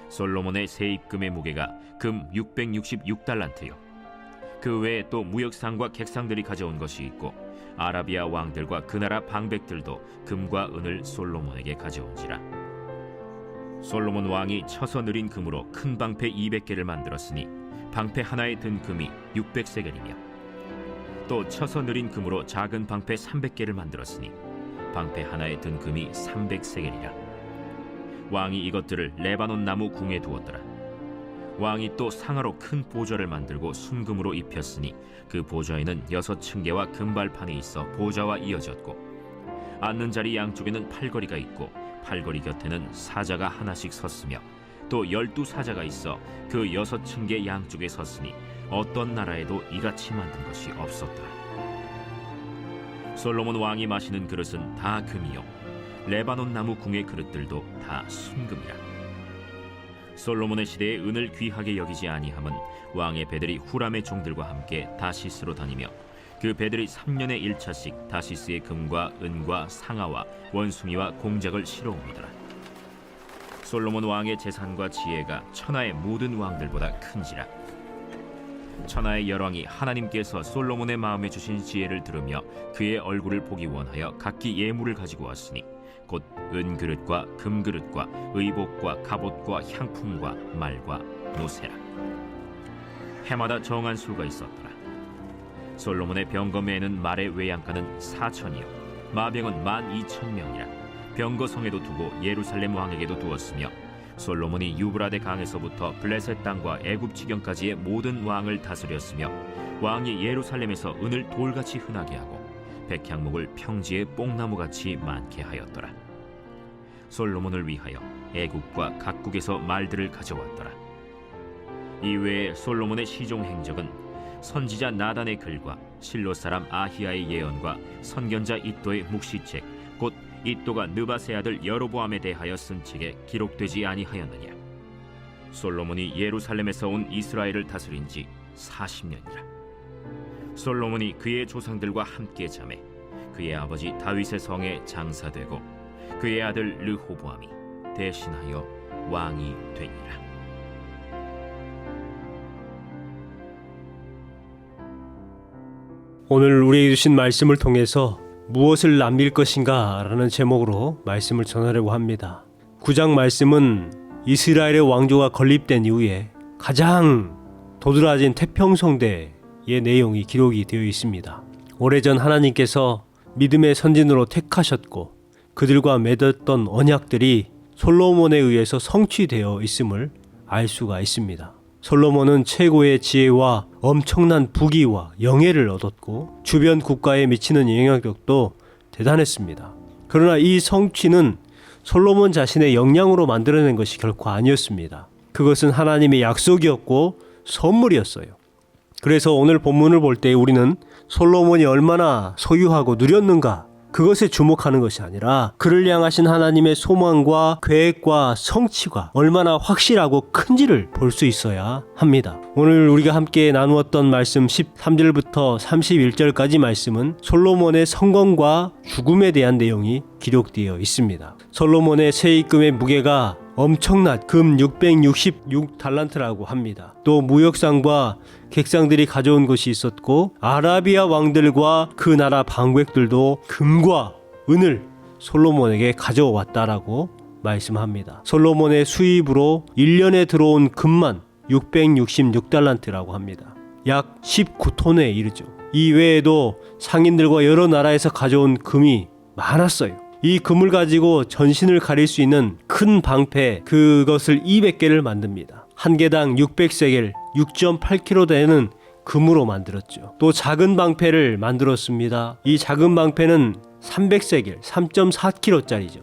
솔로몬의 세입금의 무게가 금 666달란트요. 그 외에 또 무역상과 객상들이 가져온 것이 있고 아라비아 왕들과 그 나라 방백들도 금과 은을 솔로몬에게 가져온지라. 솔로몬 왕이 쳐서 느린 금으로 큰 방패 200개를 만들었으니 방패 하나에 든 금이 600세겔이며 또 쳐서 느린 금으로 작은 방패 300개를 만들었으니 방패 하나에 든 금이 300세겔이라. 왕이 이것들을 레바논 나무 궁에 두었더라. 왕이 또 상하로 큰 보좌를 만들고 순금으로 입혔으니 그 보좌에는 6층계와 금발판이 있어 보좌와 이어졌고 앉는 자리 양쪽에는 팔걸이가 있고 팔걸이 곁에는 사자가 하나씩 섰으며 또 12사자가 있어 그 6층계 양쪽에 섰으니 어떤 나라에도 이같이 만든 것이 없었더라. 솔로몬 왕이 마시는 그릇은 다 금이요 레바논 나무 궁의 그릇들도 다 순금이라. 솔로몬의 시대에 은을 귀하게 여기지 아니함은 왕의 배들이 후람의 종들과 함께 다시스로 다니며 그 배들이 3년에 1차씩 다시스의 금과 은과 상아와 원숭이와 공작을 실어옵니더라. 솔로몬 왕의 재산과 지혜가 천하의 모든 왕들보다 큰지라. 천하의 열왕이 하나님께서 솔로몬의 마음에 주신 지혜를 들으며 그의 얼굴을 보기 원하여 각기 예물을 가지고 왔으니 곧 은그릇과 금그릇과 의복과 갑옷과 향품과 말과 노새라. 해마다 정한 수가 있었더라. 솔로몬의 병거매에는 말의 외양간은 4천이요 마병은 12,000명이라. 병거성에도 두고 예루살렘 왕에게도 두었으며 솔로몬이 유브라데 강에서부터 블레셋 땅과 애굽 지경까지의 모든 왕을 다스렸으며 왕이 예루살렘에서 은을 돌같이 흔하게 하고 백향목을 평지에 뽕나무같이 많게 하였더라. 솔로몬을 위하여 애국과 각국에서 말들을 가져왔더라. 이외에 솔로몬의 시종 행적은 선지자 나단의 글과 실로 사람 아히야의 예언과 선견자 id도의 묵시책 곧 id도가 느밧의 아들 여로보암에 대하여 쓴 책에 기록되지 아니하였느냐. 솔로몬이 예루살렘에서 온 이스라엘을 다스린 지 40년이라. 솔로몬이 그의 조상들과 함께 자매 그의 아버지 다윗의 성에 장사되고 그의 아들 르호보암이 대신하여 왕이 되니라. 오늘 우리에게 주신 말씀을 통해서 무엇을 남길 것인가 라는 제목으로 말씀을 전하려고 합니다. 9장 말씀은 이스라엘의 왕조가 건립된 이후에 가장 도드라진 태평성대의 내용이 기록이 되어 있습니다. 오래전 하나님께서 믿음의 선진으로 택하셨고 그들과 맺었던 언약들이 솔로몬에 의해서 성취되어 있음을 알 수가 있습니다. 솔로몬은 최고의 지혜와 엄청난 부귀와 영예를 얻었고 주변 국가에 미치는 영향력도 대단했습니다. 그러나 이 성취는 솔로몬 자신의 역량으로 만들어낸 것이 결코 아니었습니다. 그것은 하나님의 약속이었고 선물이었어요. 그래서 오늘 본문을 볼 때 우리는 솔로몬이 얼마나 소유하고 누렸는가 그것에 주목하는 것이 아니라 그를 향하신 하나님의 소망과 계획과 성취가 얼마나 확실하고 큰지를 볼 수 있어야 합니다. 오늘 우리가 함께 나누었던 말씀 13절부터 31절까지 말씀은 솔로몬의 성공과 죽음에 대한 내용이 기록되어 있습니다. 솔로몬의 세입금의 무게가 엄청난 금 666달란트라고 합니다. 또 무역상과 객상들이 가져온 것이 있었고 아라비아 왕들과 그 나라 방백들도 금과 은을 솔로몬에게 가져왔다라고 말씀합니다. 솔로몬의 수입으로 1년에 들어온 금만 666달란트라고 합니다. 약 19톤에 이르죠. 이 외에도 상인들과 여러 나라에서 가져온 금이 많았어요. 이 금을 가지고 전신을 가릴 수 있는 큰 방패 그것을 200개를 만듭니다. 한 개당 600세겔 6.8kg 되는 금으로 만들었죠. 또 작은 방패를 만들었습니다. 이 작은 방패는 300세겔 3.4kg짜리죠.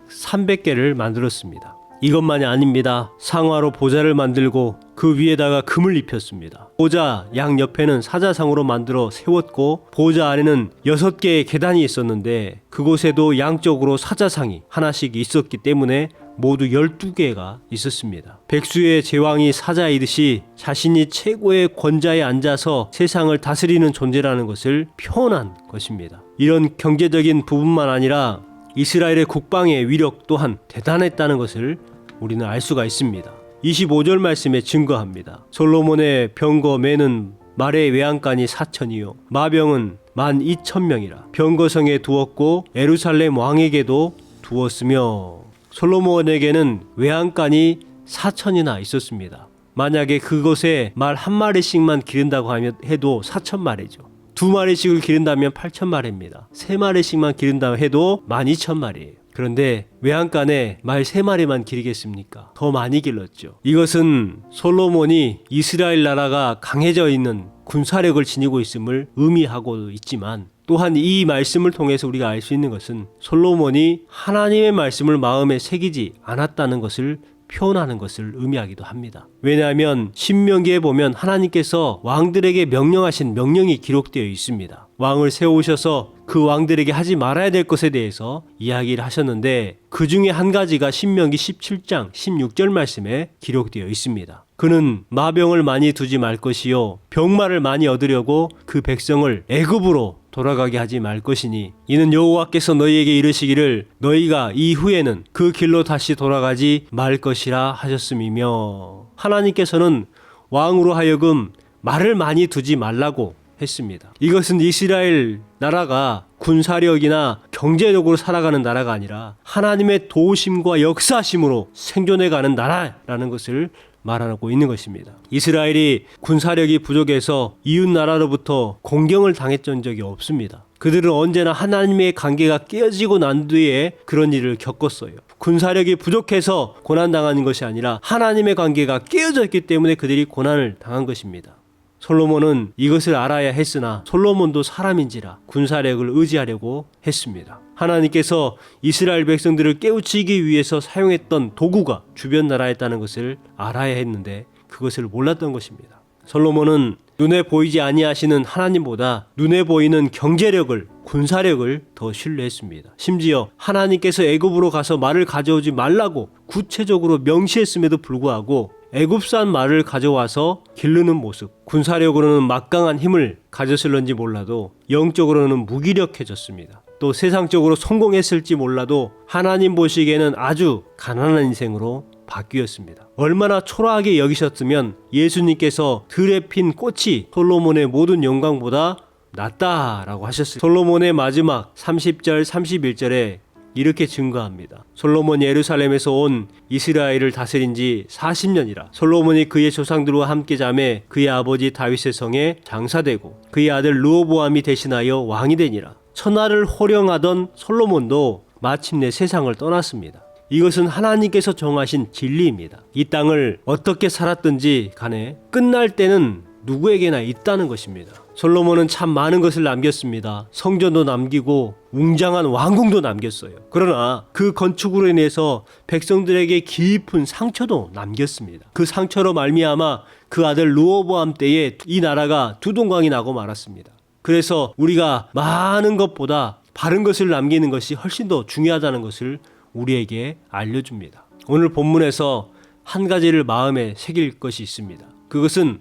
300개를 만들었습니다. 이것만이 아닙니다. 상화로 보좌를 만들고 그 위에다가 금을 입혔습니다. 보좌 양 옆에는 사자상으로 만들어 세웠고 보좌 안에는 6개의 계단이 있었는데 그곳에도 양쪽으로 사자상이 하나씩 있었기 때문에 모두 12개가 있었습니다. 백수의 제왕이 사자이듯이 자신이 최고의 권좌에 앉아서 세상을 다스리는 존재라는 것을 표현한 것입니다. 이런 경제적인 부분만 아니라 이스라엘의 국방의 위력 또한 대단했다는 것을 우리는 알 수가 있습니다. 25절 말씀에 증거합니다. 솔로몬의 병거 매는 말의 외양간이 4천이요 마병은 12,000명이라 병거성에 두었고 예루살렘 왕에게도 두었으며 솔로몬에게는 외양간이 4천이나 있었습니다. 만약에 그곳에 말 한 마리씩만 기른다고 해도 4,000마리죠. 2마리씩을 기른다면 8,000마리입니다. 3마리씩만 기른다고 해도 12,000마리예요. 그런데 외양간에 말 3마리만 기르겠습니까? 더 많이 길렀죠. 이것은 솔로몬이 이스라엘 나라가 강해져 있는 군사력을 지니고 있음을 의미하고 있지만 또한 이 말씀을 통해서 우리가 알 수 있는 것은 솔로몬이 하나님의 말씀을 마음에 새기지 않았다는 것을 표현하는 것을 의미하기도 합니다. 왜냐하면 신명기에 보면 하나님께서 왕들에게 명령하신 명령이 기록되어 있습니다. 왕을 세우셔서 그 왕들에게 하지 말아야 될 것에 대해서 이야기를 하셨는데 그 중에 한 가지가 신명기 17장 16절 말씀에 기록되어 있습니다. 그는 마병을 많이 두지 말 것이요 병마를 많이 얻으려고 그 백성을 애굽으로 돌아가게 하지 말 것이니 이는 여호와께서 너희에게 이르시기를 너희가 이후에는 그 길로 다시 돌아가지 말 것이라 하셨음이며 하나님께서는 왕으로 하여금 말을 많이 두지 말라고 했습니다. 이것은 이스라엘 나라가 군사력이나 경제력으로 살아가는 나라가 아니라 하나님의 도우심과 역사심으로 생존해가는 나라라는 것을 말하고 있는 것입니다. 이스라엘이 군사력이 부족해서 이웃 나라로부터 공경을 당했던 적이 없습니다. 그들은 언제나 하나님의 관계가 깨어지고 난 뒤에 그런 일을 겪었어요. 군사력이 부족해서 고난당하는 것이 아니라 하나님의 관계가 깨어졌기 때문에 그들이 고난을 당한 것입니다. 솔로몬은 이것을 알아야 했으나 솔로몬도 사람인지라 군사력을 의지하려고 했습니다. 하나님께서 이스라엘 백성들을 깨우치기 위해서 사용했던 도구가 주변 나라에 있다는 것을 알아야 했는데 그것을 몰랐던 것입니다. 솔로몬은 눈에 보이지 아니하시는 하나님보다 눈에 보이는 경제력을, 군사력을 더 신뢰했습니다. 심지어 하나님께서 애굽으로 가서 말을 가져오지 말라고 구체적으로 명시했음에도 불구하고 애굽산 말을 가져와서 기르는 모습, 군사력으로는 막강한 힘을 가졌을런지 몰라도 영적으로는 무기력해졌습니다. 또 세상적으로 성공했을지 몰라도 하나님 보시기에는 아주 가난한 인생으로 바뀌었습니다. 얼마나 초라하게 여기셨으면 예수님께서 들에 핀 꽃이 솔로몬의 모든 영광보다 낫다라고 하셨어요. 솔로몬의 마지막 30절 31절에 이렇게 증거합니다. 솔로몬이 예루살렘에서 온 이스라엘을 다스린 지 40년이라 솔로몬이 그의 조상들과 함께 자매 그의 아버지 다윗의 성에 장사되고 그의 아들 르호보암이 대신하여 왕이 되니라. 천하를 호령하던 솔로몬도 마침내 세상을 떠났습니다. 이것은 하나님께서 정하신 진리입니다. 이 땅을 어떻게 살았든지 간에 끝날 때는 누구에게나 있다는 것입니다. 솔로몬은 참 많은 것을 남겼습니다. 성전도 남기고 웅장한 왕궁도 남겼어요. 그러나 그 건축으로 인해서 백성들에게 깊은 상처도 남겼습니다. 그 상처로 말미암아 그 아들 르호보암 때에 이 나라가 두동강이 나고 말았습니다. 그래서 우리가 많은 것보다 바른 것을 남기는 것이 훨씬 더 중요하다는 것을 우리에게 알려줍니다. 오늘 본문에서 한 가지를 마음에 새길 것이 있습니다. 그것은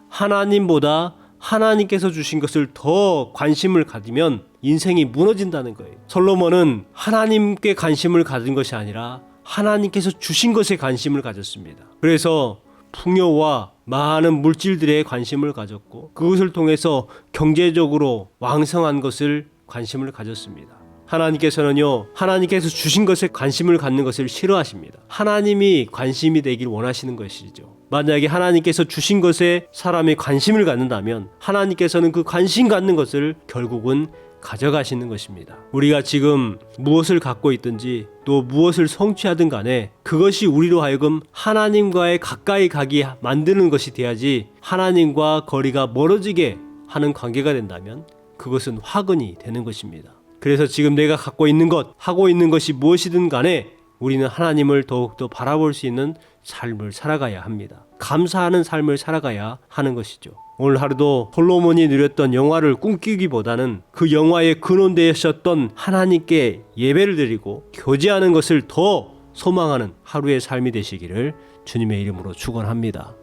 하나님보다 하나님께서 주신 것을 더 관심을 가지면 인생이 무너진다는 거예요. 솔로몬은 하나님께 관심을 가진 것이 아니라 하나님께서 주신 것에 관심을 가졌습니다. 그래서 풍요와 많은 물질들에 관심을 가졌고 그것을 통해서 경제적으로 왕성한 것을 관심을 가졌습니다. 하나님께서는요, 하나님께서 주신 것에 관심을 갖는 것을 싫어하십니다. 하나님이 관심이 되길 원하시는 것이죠. 만약에 하나님께서 주신 것에 사람이 관심을 갖는다면 하나님께서는 그 관심 갖는 것을 결국은 가져가시는 것입니다. 우리가 지금 무엇을 갖고 있든지 또 무엇을 성취하든 간에 그것이 우리로 하여금 하나님과의 가까이 가게 만드는 것이 돼야지 하나님과 거리가 멀어지게 하는 관계가 된다면 그것은 화근이 되는 것입니다. 그래서 지금 내가 갖고 있는 것, 하고 있는 것이 무엇이든 간에 우리는 하나님을 더욱더 바라볼 수 있는 삶을 살아가야 합니다. 감사하는 삶을 살아가야 하는 것이죠. 오늘 하루도 솔로몬이 누렸던 영화를 꿈꾸기보다는 그 영화의 근원되셨던 하나님께 예배를 드리고 교제하는 것을 더 소망하는 하루의 삶이 되시기를 주님의 이름으로 축원합니다.